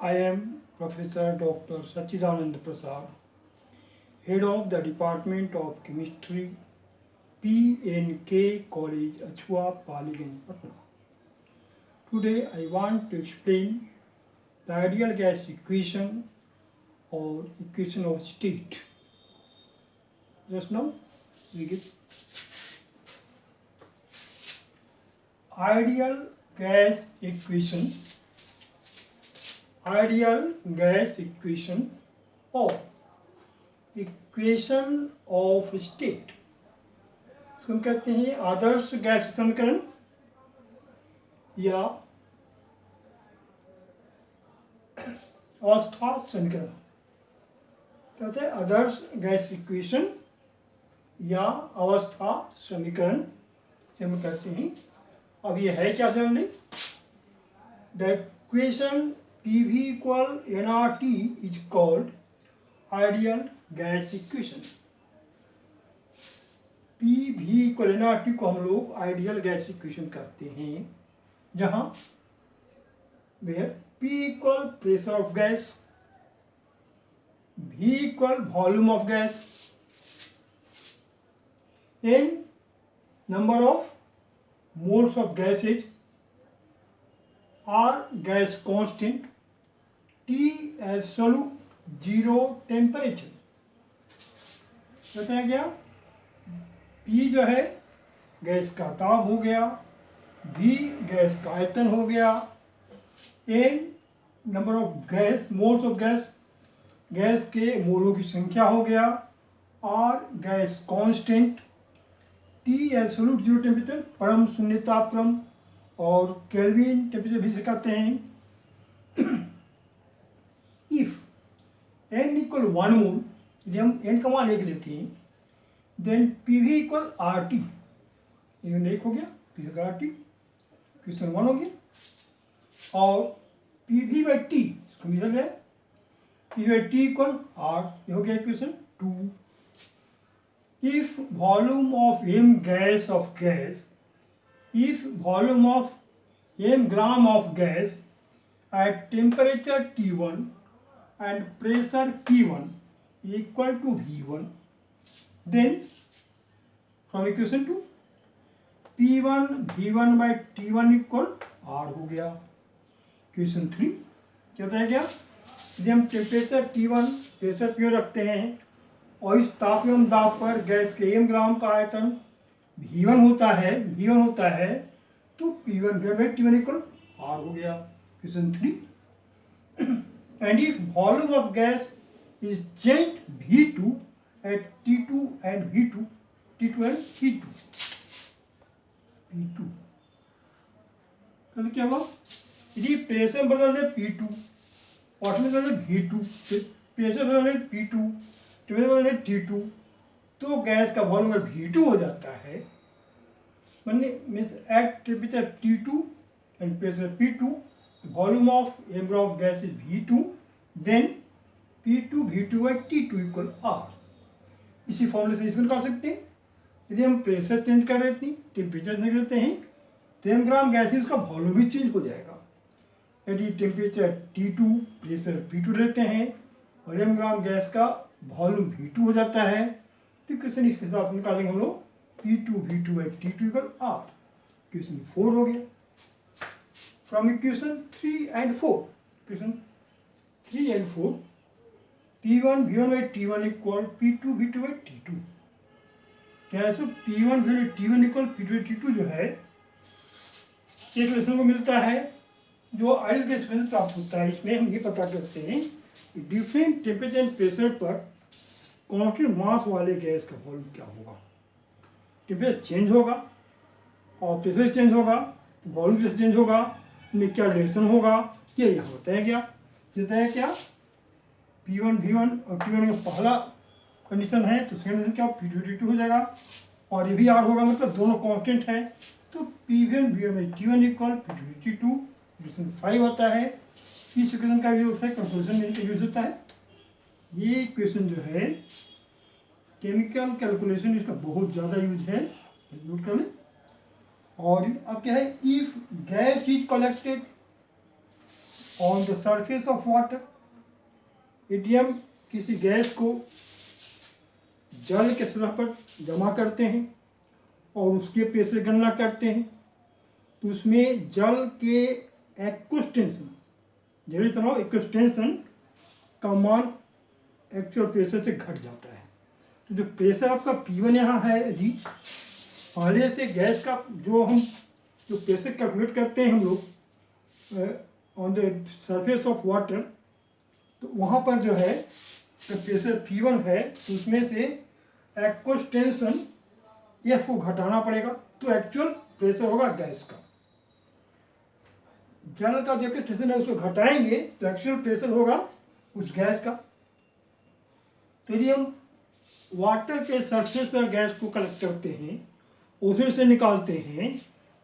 I am Professor Dr. Sachidanand Prasad, Head of the Department of Chemistry, PNK College, Achua, Paliganj, Patna. Today I want to explain the ideal gas equation or equation of state. Just now we get ideal gas equation or equation of state, इसको हम कहते हैं आदर्श gas समीकरण या अवस्था समीकरण। कहते हैं आदर्श गैस इक्वेशन या अवस्था समीकरण से हम कहते हैं। अब ये है क्या जान लें। The equation PV equal nRT is called ideal gas equation। PV equal nRT को हम लोग आइडियल गैस इक्वेशन कहते हैं, जहां where P equal pressure of gas, V equal volume of gas, N number of moles of gases, R gas constant, T absolute, zero temperature. बताया गया P जो है गैस का ताप हो गया, V गैस का आयतन हो गया, N number of gas, moles of gas, gas के मोलों की संख्या हो गया, R gas constant, T absolute zero temperature, परम शून्य तापक्रम, और केल्विन टेम्परेचर भी से कहते हैं। इफ n इक्वल 1 मोल, यदि हम n का मान 1 लेते हैं, देन PV इक्वल RT, ये 1 हो गया, PV का RT क्वेश्चन 1 हो गया, और PV बाई T इसको मिल गया, PV by T equal R, ये हो गया question 2। If volume of m gas off gas, if volume of m gram of gas at temperature T1 and pressure P1 equal to V1, then from equation 2 P1 V1 by T1 equal R हो गया। Question 3 क्या बताया गया, यदि हम temperature T1 pressure P1 रखते हैं और इस ताप एवं दाब पर गैस के m ग्राम का आयतन V1 होता है, तो P1 by T1 equal R हो गया। Question 3 and if volume of gas is changed V2 at T2 and V2, T2 and P2, तो क्या हुआ, यदि प्रेशर बदल दे P2, वाटर बदल दे V2, प्रेशर बदल दे P2, टेम्परेचर बदल दे T2, तो गैस का वॉल्यूम अगर V2 हो जाता है, means at temperature T2 and pressure P2, volume of m gram of gas is V2, then P2 V2 by T2 equal R। इसी फॉर्मूले से इसको निकाल सकते हैं। यदि हम प्रेशर चेंज कर देते हैं, टेम्परेचर चेंज करते हैं, तो m ग्राम गैसेज का वॉल्यूम भी चेंज हो जाएगा। यदि टेम्परेचर T2 प्रेशर P2 लेते हैं और m ग्राम गैस का वॉल्यूम V2 हो जाता है, तो क्वेश्चन इसके हिसाब से निकालेंगे हम लोग P2 V2 by T2 equal R। Question 4 हो गया। From equation 3 and 4, equation 3 and 4, P1 V1 by T1 equal P2 V2 by T2। क्या है, सो P1 V1 by T1 equal P2 by T2 जो है, ये क्वेश्चन को मिलता है जो आइडियल गैस इक्वेशन प्राप्त होता है। इसमें हम ये पता करते हैं कि डिफरेंट टेम्परेचर एंड प्रेशर पर कांस्टेंट मास वाले गैस का वॉल्यूम क्या होगा। टेम्परेचर चेंज होगा और प्रेशर चेंज होगा, वॉल्यूम कैसे चेंज होगा, में क्या रिलेशन होगा, ये यहाँ बताया गया। बताया क्या, P1 V1 और T1 का पहला कंडीशन है, तो सेकंड कंडीशन क्या, P2 T2 हो जाएगा, और ये भी R होगा, मतलब दोनों कांस्टेंट है, तो P1 V1 by T1 equal P2 T2। Question 5 होता है, इस इक्वेशन का यूज है कंपोजिशन में यूज होता है। ये इक्वेशन जो है केमिकल कैलकुलेशन, इसका बहुत ज़्यादा यूज है, नोट कर लें। और अब क्या है, if gas is collected on the surface of water, यदि हम किसी गैस को जल के सतह पर जमा करते हैं और उसके प्रेशर गणना करते हैं तो उसमें जल के एक्वस टेंशन, जल तनाव एक्वस टेंशन का मान एक्चुअल प्रेशर से घट जाता है। तो जो प्रेशर आपका P1 यहाँ है जी, पहले से गैस का जो प्रेशर कैलकुलेट करते हैं हम लोग on the surface of water, तो वहाँ पर जो है तो प्रेशर P1 है तो उसमें से एक्वस टेंशन F को घटाना पड़ेगा, तो एक्चुअल प्रेशर होगा गैस का। जल का जो टेंशन है उसको घटाएंगे तो एक्चुअल प्रेशर होगा उस गैस का। तो यदि हम वाटर के सरफेस पर गैस को कलेक्ट करते हैं, उसमें से निकालते हैं,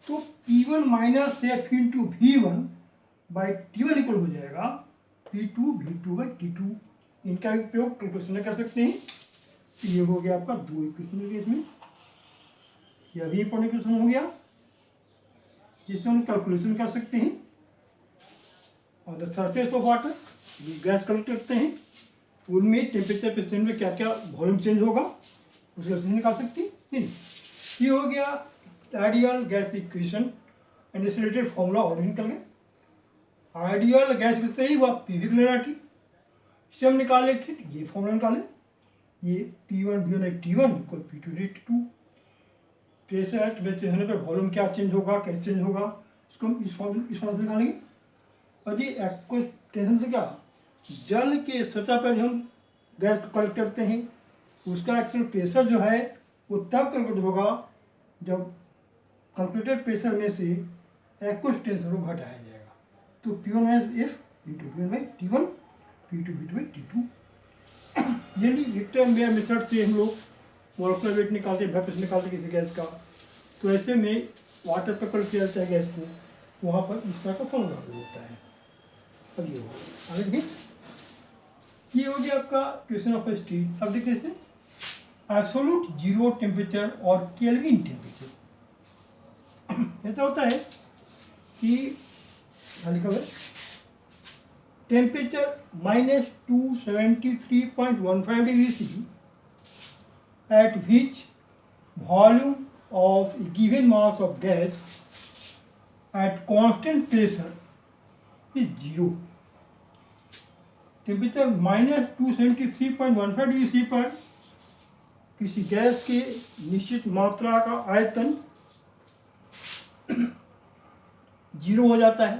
तो P1 minus F into V1 by T1 equal हो जाएगा P2 V2 बाई T2। इनका उपयोग कैलकुलेशन में कर सकते हैं। तो ये हो गया आपका 2 इक्वेशन मिल गया इसमें, यह भी इंपॉर्टेंट इक्वेशन हो गया जिससे हम कैलकुलेशन कर सकते हैं। और the surface of water gas collect करते हैं, उनमें टेम्परेचर पे चेंज में क्या क्या वॉल्यूम चेंज होगा उसका सही निकाल सकते हैं। नहीं, ये हो गया आइडियल गैस इक्वेशन एंड इस रिलेटेड फॉर्मूला और निकल गया। आइडियल गैस से ही हुआ पी वी क्लियरिटी, इसे हम निकाले कि ये फॉर्मूला निकालें, ये P1 V1 T1 equal P2 T2। Pressure temperature होने पर वॉल्यूम क्या चेंज होगा, कैसे चेंज होगा, इसको हम इस फॉर्मूला से निकालेंगे। और ये एक्वस टेंशन से क्या, जल के सतह पर हम गैस को कलेक्ट करते हैं उसका एक्चुअल प्रेशर जो है वो तब कैलकुलेट होगा जब कैलकुलेटेड प्रेशर में से एक्वस टेंशन को घटाया जाएगा। तो P1 minus F into V1 by T1 P2 V2 by T2। यानी विक्टर मेयर मेथड से हम लोग मोलेकुलर वेट निकालते हैं, प्रेशर निकालते किसी गैस का, तो ऐसे में वाटर पर कलेक्ट किया जाता है गैस को, वहाँ पर इस तरह का फॉर्मूला होता है। अब ये होगा आगे देखिए, ये हो गया आपका क्वेश्चन ऑफ स्टेट। अब देखिए इसे एब्सोल्यूट जीरो टेम्परेचर और केल्विन टेम्परेचर। ऐसा होता है कि लिखा है temperature -273.15 degree C at which volume of a given mass of gas at constant pressure is zero। Temperature -273.15 degree C पर किसी गैस के निश्चित मात्रा का आयतन जीरो हो जाता है,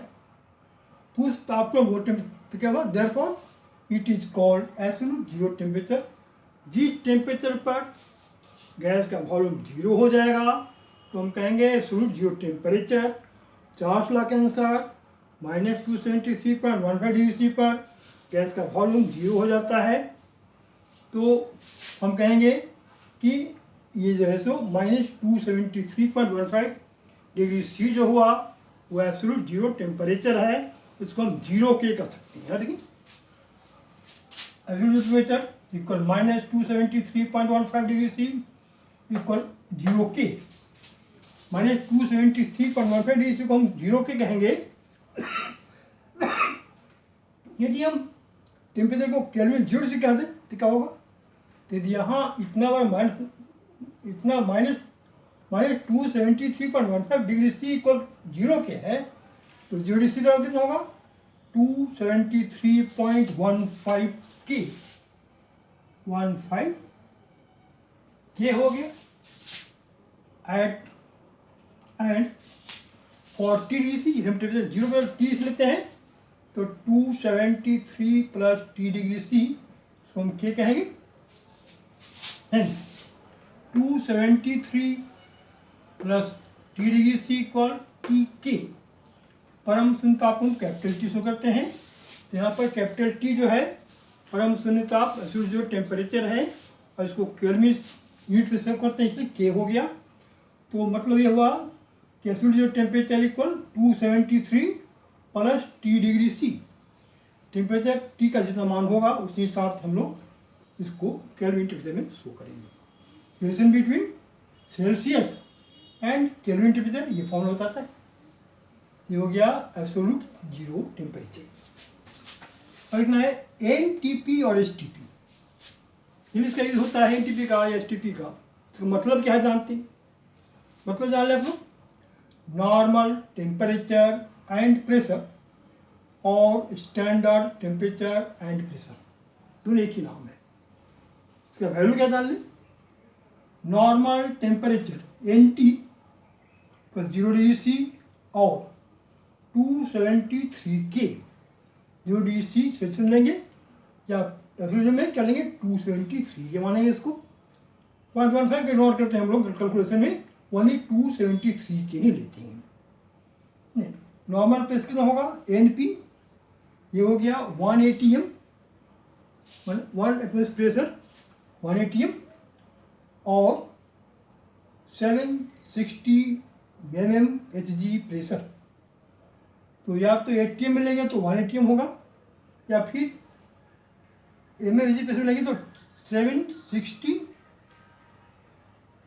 तो उस तापमान वो टेम्परेचर क्या हुआ, therefore it is called absolute zero temperature. जिस टेम्परेचर पर गैस का वॉल्यूम जीरो हो जाएगा तो हम कहेंगे absolute zero temperature. Charles law के अनुसार -273.15 डिग्री C पर गैस का वॉल्यूम जीरो हो जाता है, तो हम कहेंगे कि ये जो है सो -273.15 डिग्री C जो हुआ वो एब्सोल्यूट जीरो टेम्परेचर है। इसको हम जीरो के कर सकते हैं। देखिए absolute temperature equal -273.15 degree C equal zero के। -273.15 डिग्री C को हम जीरो के कहेंगे। यदि हम टेम्परेचर को केल्विन जीरो से कह दें तो क्या होगा, तो यदि यहाँ इतना -273.15 डिग्री C इक्वल जीरो के है तो जीरो डिग्री C का कितना होगा 273.15 के 15 के हो गया एंड 40 डिग्री C हम टेम्परेचर जीरो पर T से लेते हैं तो 273 प्लस T डिग्री C इसको हम के कहेंगे। 273 plus T degree C equal T के। परम शून्य ताप हम कैपिटल T शो करते हैं, तो यहाँ पर कैपिटल T जो है परम शून्य ताप जो टेम्परेचर है और इसको केल्विन यूनिट में सेव करते हैं, इसलिए के हो गया। तो मतलब ये हुआ कि जो temperature equal 273 plus T degree C। Temperature T का जितना मान होगा उसी हिसाब से हम लोग इसको केल्विन टेम्परेचर में शो करेंगे। Relation between Celsius and kelvin temperature ये फॉर्मूला बताता है। ये हो गया एब्सोल्यूट जीरो टेम्परेचर। और लिखना है एनटीपी और एसटीपी। इसका यूज होता है एनटीपी का या एसटीपी का। इसका मतलब क्या है जानते हैं? मतलब जान लें आप लोग। नॉर्मल टेम्परेचर एंड प्रेशर और स्टैंडर्ड टेम्परेचर एंड प्रेशर दोनों एक ही नाम है। इसका वैल्यू क्या जान लें? Normal temperature NT plus 0 degree C और 273 के 0 डिग्री सी सेल्सियस लेंगे या रेफ्रिजरेटर में क्या लेंगे 273 ये मानेंगे इसको। 1.5 के इग्नोर करते हैं हम लोग कैलकुलेशन में, ओनली 273 के ही लेते हैं। नॉर्मल प्रेस कितना होगा? एनपी ये हो गया 1 एटीएम, 1 एटमॉस्फेरिक प्रेशर 1 एटीएम और 760 mmHg प्रेशर। तो या तो एटीएम में लेंगे तो 1 एटीएम होगा या फिर mmHg प्रेशर लेंगे तो 760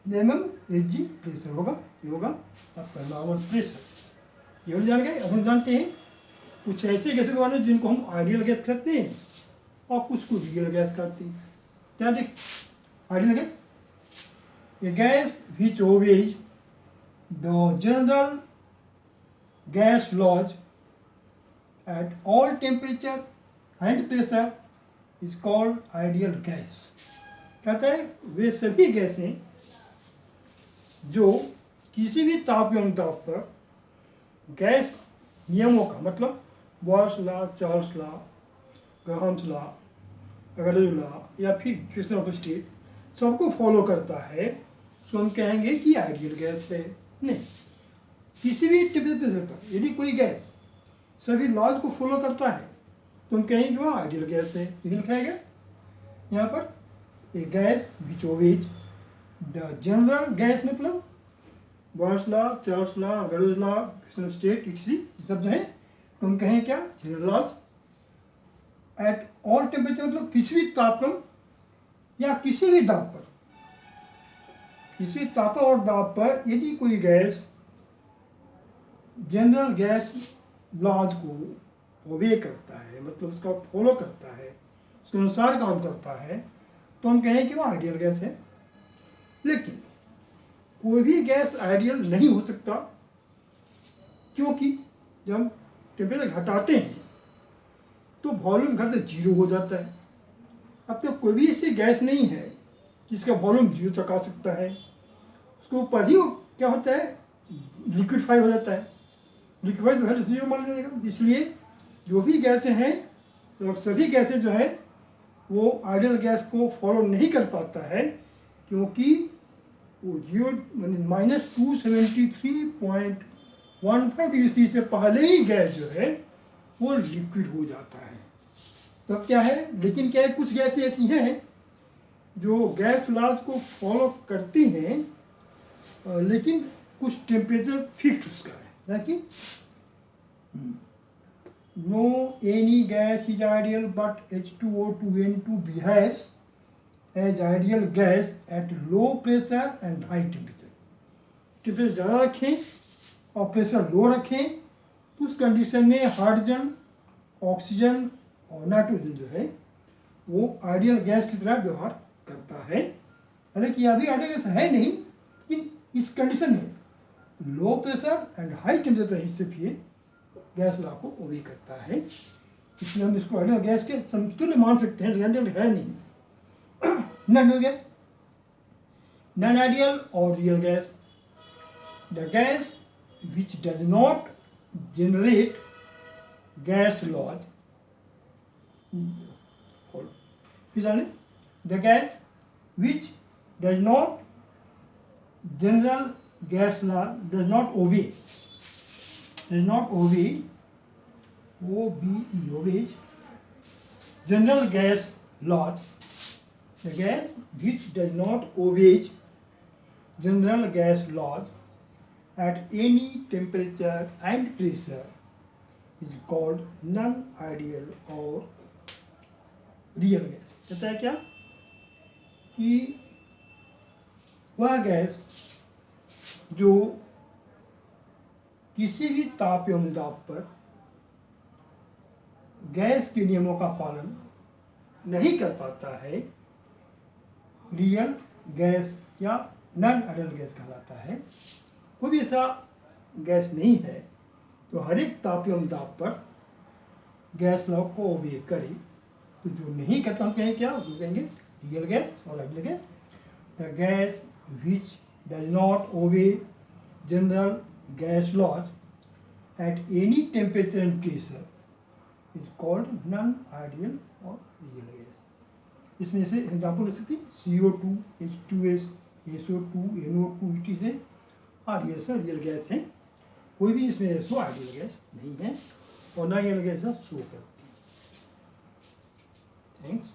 mmHg प्रेशर होगा। ये होगा आपका नॉर्मल प्रेशर। ये जान गए। अब हम जानते हैं कुछ ऐसे गैसें के बारे में जिनको हम आइडियल गैस कहते हैं और कुछ को रियल गैस कहते हैं। क्या देख ideal gas? A gas which obeys the general gas laws at all temperature and pressure is called ideal gas। कहता है वे सभी गैसें जो किसी भी ताप एवं दाब पर गैस नियमों का मतलब Boyle's law, Charles law, Graham's law, अगले लॉ या फिर क्वेश्चन ऑफ स्टेट सबको फॉलो करता है तो हम कहेंगे कि आइडियल गैस है। नहीं, किसी भी टेम्परेचर पर यदि कोई गैस सभी लॉज को फॉलो करता है तो हम कहेंगे कि वह आइडियल गैस है। लेकिन लिखा है यहाँ पर a gas which obeys the general gas मतलब Boyle's law, Charles law, Gay Lussac's law, equation of state इट्सी सब जो है तो हम कहें क्या general laws at all temperature मतलब किसी भी तापमान या किसी भी दाब पर, किसी ताप और दाब पर यदि कोई गैस जनरल गैस लॉज को ओबे करता है मतलब उसका फॉलो करता है, उसके अनुसार काम करता है तो हम कहें कि वो आइडियल गैस है। लेकिन कोई भी गैस आइडियल नहीं हो सकता क्योंकि जब हम टेम्परेचर घटाते हैं तो वॉल्यूम घटते जीरो हो जाता है। अब तो कोई भी ऐसी गैस नहीं है जिसका वॉल्यूम जीरो तक आ सकता है। उसके ऊपर ही क्या होता है लिक्विडफाई हो जाता है। लिक्विड जो है जीरो मान जाएगा। इसलिए जो भी गैसें हैं तो सभी गैसें जो है वो आइडियल गैस को फॉलो नहीं कर पाता है क्योंकि वो जीरो -273.15 डिग्री सी से पहले ही गैस जो है वो लिक्विड हो जाता है। तो क्या है? लेकिन क्या है कुछ गैसें ऐसी हैं जो गैस लॉज को फॉलो करती हैं लेकिन कुछ टेम्परेचर फिक्स उसका है। कि no any gas is ideal but H2O2N2 behaves as ideal gas at low pressure and high temperature. Temperature ज़्यादा रखें और प्रेशर लो रखें तो उस कंडीशन में हाइड्रोजन, ऑक्सीजन और नाइट्रोजन जो है वो आइडियल गैस की तरह व्यवहार करता है। हालांकि अभी आइडियल गैस है नहीं लेकिन इस कंडीशन में लो प्रेशर एंड हाई टेम्परेचर पर सिर्फ ये गैस लॉ को ओबे करता है। इसलिए हम इसको आइडियल गैस के समतुल्य मान सकते हैं। आइडियल है नहीं। नॉन गैस, नॉन आइडियल और real gas. The gas which does not generate gas laws the gas which does not general gas law does not obey obeys general gas laws. The gas which does not obey general gas laws at any temperature and pressure is called non-ideal or real gas। कहता है क्या कि वह gas जो किसी भी ताप एवं दाब पर गैस के नियमों का पालन नहीं कर पाता है, रियल गैस या नॉन आइडियल गैस कहलाता है। कोई भी ऐसा गैस नहीं है तो हर एक ताप एवं दाब पर गैस लॉ को ओबे करे। तो जो नहीं करता हम कहेंगे क्या, उसको कहेंगे रियल गैस और ideal gas. The gas which does not obey general gas laws at any temperature and pressure is called non ideal और रियल गैस। इसमें से एग्जाम्पल ले सकते हैं CO2, H2S, SO2, NO2, it है और ये सब रियल गैस हैं। कोई भी इसमें ऐसा आइडियल गैस नहीं है और ना ही रियल गैस शो करती है। थैंक्स।